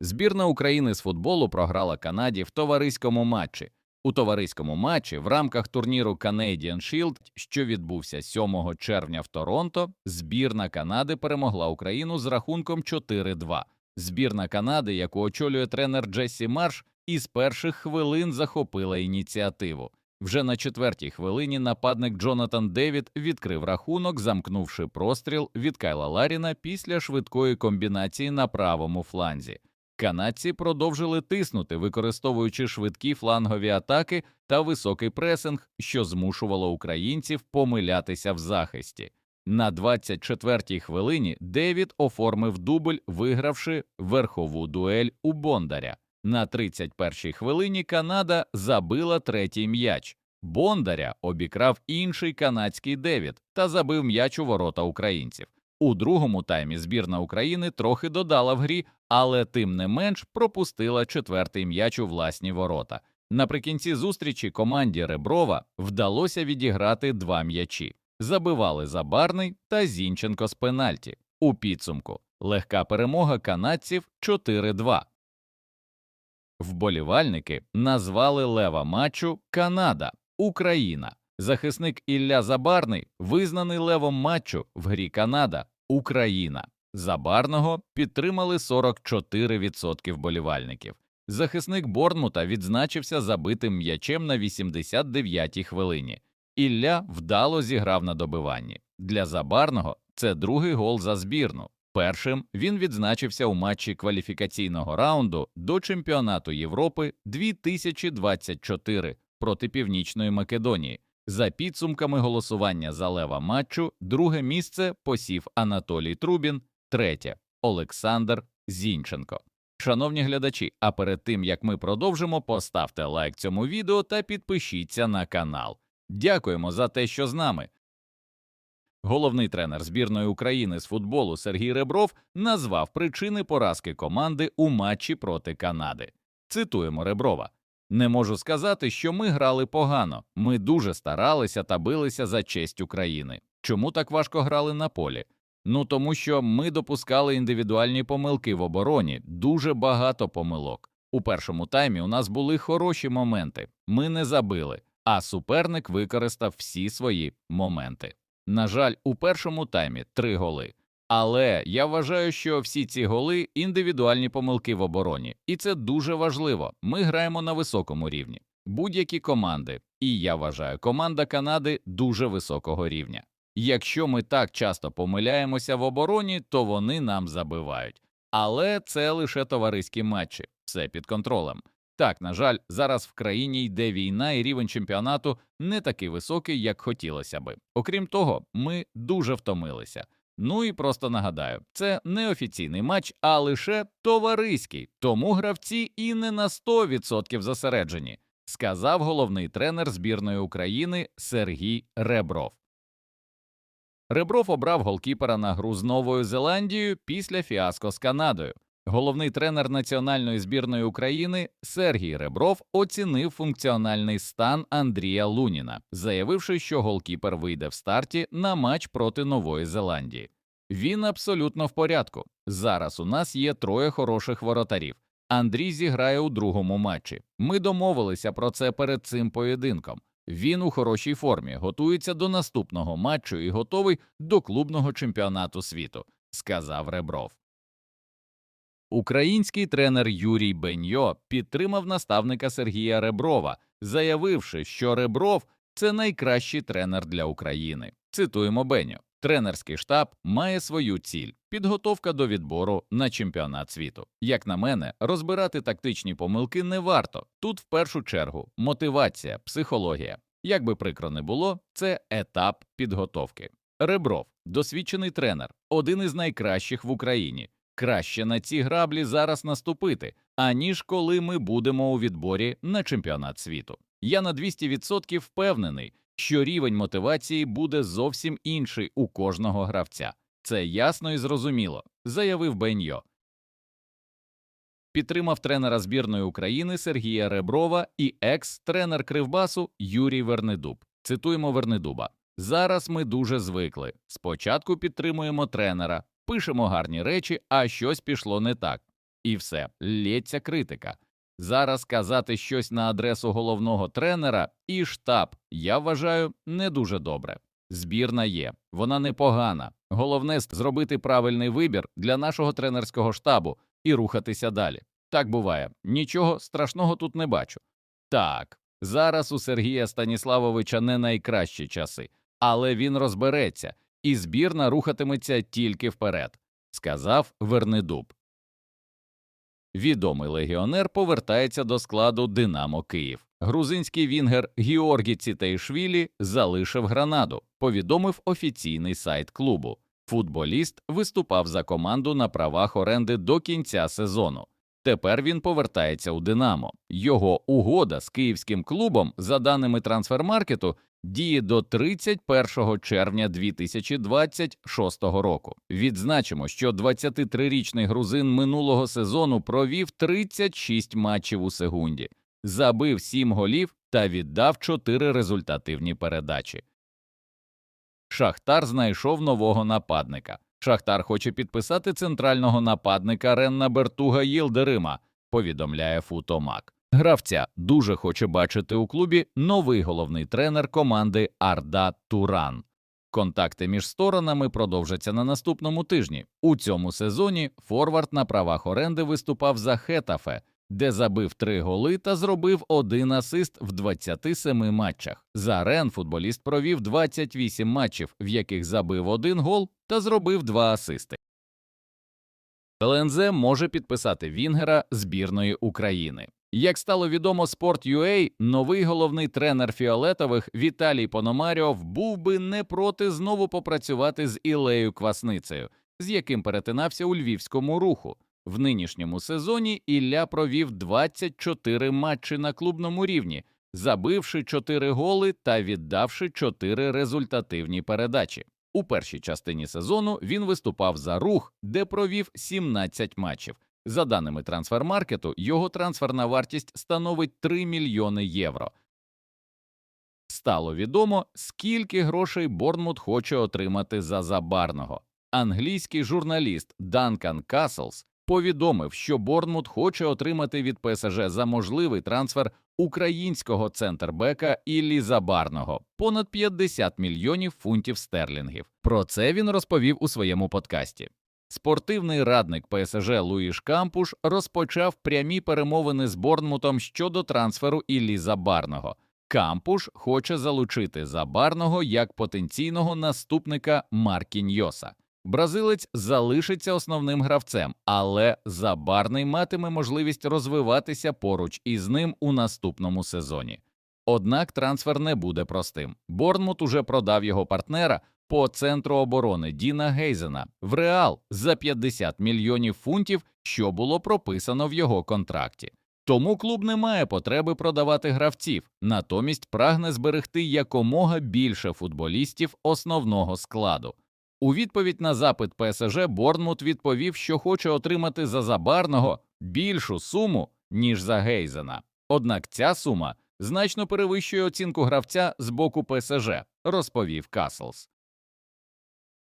Збірна України з футболу програла Канаді в товариському матчі. У товариському матчі в рамках турніру Canadian Shield, що відбувся 7 червня в Торонто, збірна Канади перемогла Україну з рахунком 4-2. Збірна Канади, яку очолює тренер Джессі Марш, із перших хвилин захопила ініціативу. Вже на 4-й хвилині нападник Джонатан Девід відкрив рахунок, замкнувши простріл від Кайла Ларіна після швидкої комбінації на правому фланзі. Канадці продовжили тиснути, використовуючи швидкі флангові атаки та високий пресинг, що змушувало українців помилятися в захисті. На 24-й хвилині Девід оформив дубль, вигравши верхову дуель у Бондаря. На 31-й хвилині Канада забила третій м'яч. Бондаря обікрав інший канадський Девід та забив м'яч у ворота українців. У другому таймі збірна України трохи додала в грі, але тим не менш пропустила четвертий м'яч у власні ворота. Наприкінці зустрічі команді Реброва вдалося відіграти два м'ячі. Забивали Забарний та Зінченко з пенальті. У підсумку легка перемога канадців 4-2. Вболівальники назвали лева матчу «Канада-Україна». Захисник Ілля Забарний визнаний левом матчу в грі Канада-Україна. Забарного підтримали 44% вболівальників. Захисник Борнмута відзначився забитим м'ячем на 89-й хвилині. Ілля вдало зіграв на добиванні. Для Забарного це другий гол за збірну. Першим він відзначився у матчі кваліфікаційного раунду до Чемпіонату Європи 2024 проти Північної Македонії. За підсумками голосування за лева матчу, друге місце посів Анатолій Трубін, третє – Олександр Зінченко. Шановні глядачі, а перед тим, як ми продовжимо, поставте лайк цьому відео та підпишіться на канал. Дякуємо за те, що з нами. Головний тренер збірної України з футболу Сергій Ребров назвав причини поразки команди у матчі проти Канади. Цитуємо Реброва. «Не можу сказати, що ми грали погано. Ми дуже старалися та билися за честь України. Чому так важко грали на полі? Ну тому що ми допускали індивідуальні помилки в обороні, дуже багато помилок. У першому таймі у нас були хороші моменти, ми не забили, а суперник використав всі свої моменти. На жаль, у першому таймі 3 голи. Але я вважаю, що всі ці голи – індивідуальні помилки в обороні. І це дуже важливо. Ми граємо на високому рівні. Будь-які команди. І я вважаю, команда Канади дуже високого рівня. Якщо ми так часто помиляємося в обороні, то вони нам забивають. Але це лише товариські матчі. Все під контролем. Так, на жаль, зараз в країні йде війна і рівень чемпіонату не такий високий, як хотілося би. Окрім того, ми дуже втомилися. Ну і просто нагадаю, це не офіційний матч, а лише товариський, тому гравці і не на 100% зосереджені, сказав головний тренер збірної України Сергій Ребров. Ребров обрав голкіпера на гру з Новою Зеландією після фіаско з Канадою. Головний тренер національної збірної України Сергій Ребров оцінив функціональний стан Андрія Луніна, заявивши, що голкіпер вийде в старті на матч проти Нової Зеландії. Він абсолютно в порядку. Зараз у нас є 3 хороших воротарів. Андрій зіграє у другому матчі. Ми домовилися про це перед цим поєдинком. Він у хорошій формі, готується до наступного матчу і готовий до клубного чемпіонату світу, сказав Ребров. Український тренер Юрій Беньо підтримав наставника Сергія Реброва, заявивши, що Ребров – це найкращий тренер для України. Цитуємо Беньо. Тренерський штаб має свою ціль – підготовка до відбору на чемпіонат світу. Як на мене, розбирати тактичні помилки не варто. Тут в першу чергу мотивація, психологія. Як би прикро не було, це етап підготовки. Ребров – досвідчений тренер, один із найкращих в Україні. Краще на ці граблі зараз наступити, аніж коли ми будемо у відборі на чемпіонат світу. Я на 200% впевнений, що рівень мотивації буде зовсім інший у кожного гравця. Це ясно і зрозуміло, заявив Беньо. Підтримав тренера збірної України Сергія Реброва і екс-тренер Кривбасу Юрій Вернедуб. Цитуємо Вернедуба. «Зараз ми дуже звикли. Спочатку підтримуємо тренера, пишемо гарні речі, а щось пішло не так. І все, лється критика. Зараз казати щось на адресу головного тренера і штаб, я вважаю, не дуже добре. Збірна є, вона непогана. Головне – зробити правильний вибір для нашого тренерського штабу і рухатися далі. Так буває, нічого страшного тут не бачу. Так, зараз у Сергія Станіславовича не найкращі часи, але він розбереться, і збірна рухатиметься тільки вперед, сказав Вернедуб. Відомий легіонер повертається до складу «Динамо Київ». Грузинський вінгер Георгі Цітейшвілі залишив Гранаду, повідомив офіційний сайт клубу. Футболіст виступав за команду на правах оренди до кінця сезону. Тепер він повертається у «Динамо». Його угода з київським клубом, за даними трансфермаркету, діє до 31 червня 2026 року. Відзначимо, що 23-річний грузин минулого сезону провів 36 матчів у Сегунді, забив 7 голів та віддав 4 результативні передачі. Шахтар знайшов нового нападника. Шахтар хоче підписати центрального нападника Ренна Бертуга Єлдерима, повідомляє Футомак. Гравця дуже хоче бачити у клубі новий головний тренер команди Арда Туран. Контакти між сторонами продовжаться на наступному тижні. У цьому сезоні форвард на правах оренди виступав за Хетафе, де забив 3 голи та зробив 1 асист в 27 матчах. За Рен футболіст провів 28 матчів, в яких забив 1 гол та зробив 2 асисти. ЛНЗ може підписати вінгера збірної України. Як стало відомо Sport.ua, новий головний тренер фіолетових Віталій Пономарьов був би не проти знову попрацювати з Іллею Квасницею, з яким перетинався у Львівському Руху. В нинішньому сезоні Ілля провів 24 матчі на клубному рівні, забивши 4 голи та віддавши 4 результативні передачі. У першій частині сезону він виступав за Рух, де провів 17 матчів. За даними трансфермаркету, його трансферна вартість становить 3 мільйони євро. Стало відомо, скільки грошей Борнмут хоче отримати за Забарного. Англійський журналіст Данкан Каслс повідомив, що Борнмут хоче отримати від ПСЖ за можливий трансфер українського центрбека Іллі Забарного понад 50 мільйонів фунтів стерлінгів. Про це він розповів у своєму подкасті. Спортивний радник ПСЖ Луїш Кампуш розпочав прямі перемовини з Борнмутом щодо трансферу Іллі Забарного. Кампуш хоче залучити Забарного як потенційного наступника Маркіньйоса. Бразилець залишиться основним гравцем, але Забарний матиме можливість розвиватися поруч із ним у наступному сезоні. Однак трансфер не буде простим. Борнмут уже продав його партнера по центру оборони Діна Гейзена в Реал за 50 мільйонів фунтів, що було прописано в його контракті. Тому клуб не має потреби продавати гравців, натомість прагне зберегти якомога більше футболістів основного складу. У відповідь на запит ПСЖ Борнмут відповів, що хоче отримати за Забарного більшу суму, ніж за Гейзена. Однак ця сума значно перевищує оцінку гравця з боку ПСЖ, розповів Каслс.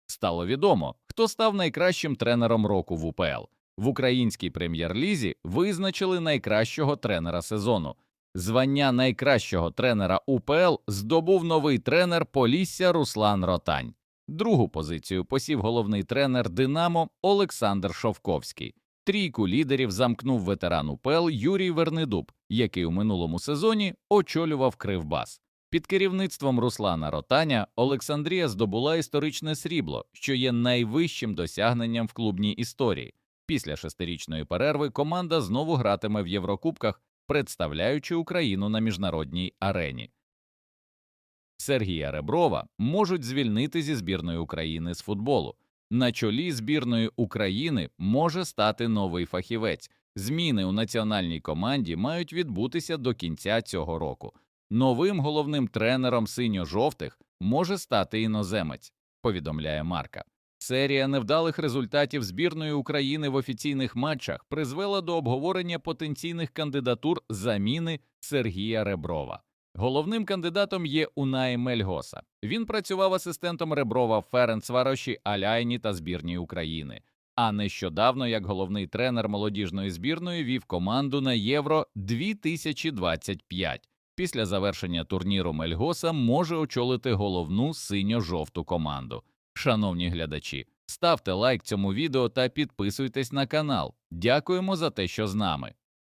Стало відомо, хто став найкращим тренером року в УПЛ. В українській прем'єр-лізі визначили найкращого тренера сезону. Звання найкращого тренера УПЛ здобув новий тренер Полісся Руслан Ротань. Другу позицію посів головний тренер «Динамо» Олександр Шовковський. Трійку лідерів замкнув ветеран УПЛ Юрій Вернедуб, який у минулому сезоні очолював Кривбас. Під керівництвом Руслана Ротаня Олександрія здобула історичне срібло, що є найвищим досягненням в клубній історії. Після 6-річної перерви команда знову гратиме в Єврокубках, представляючи Україну на міжнародній арені. Сергія Реброва можуть звільнити зі збірної України з футболу. На чолі збірної України може стати новий фахівець. Зміни у національній команді мають відбутися до кінця цього року. Новим головним тренером синьо-жовтих може стати іноземець, повідомляє Марка. Серія невдалих результатів збірної України в офіційних матчах призвела до обговорення потенційних кандидатур заміни Сергія Реброва. Головним кандидатом є Унаї Мельгоса. Він працював асистентом Реброва в Ференцвароші, Аляйні та збірній України. А нещодавно, як головний тренер молодіжної збірної, вів команду на Євро 2025. Після завершення турніру Мельгоса може очолити головну синьо-жовту команду. Шановні глядачі, ставте лайк цьому відео та підписуйтесь на канал. Дякуємо за те, що з нами.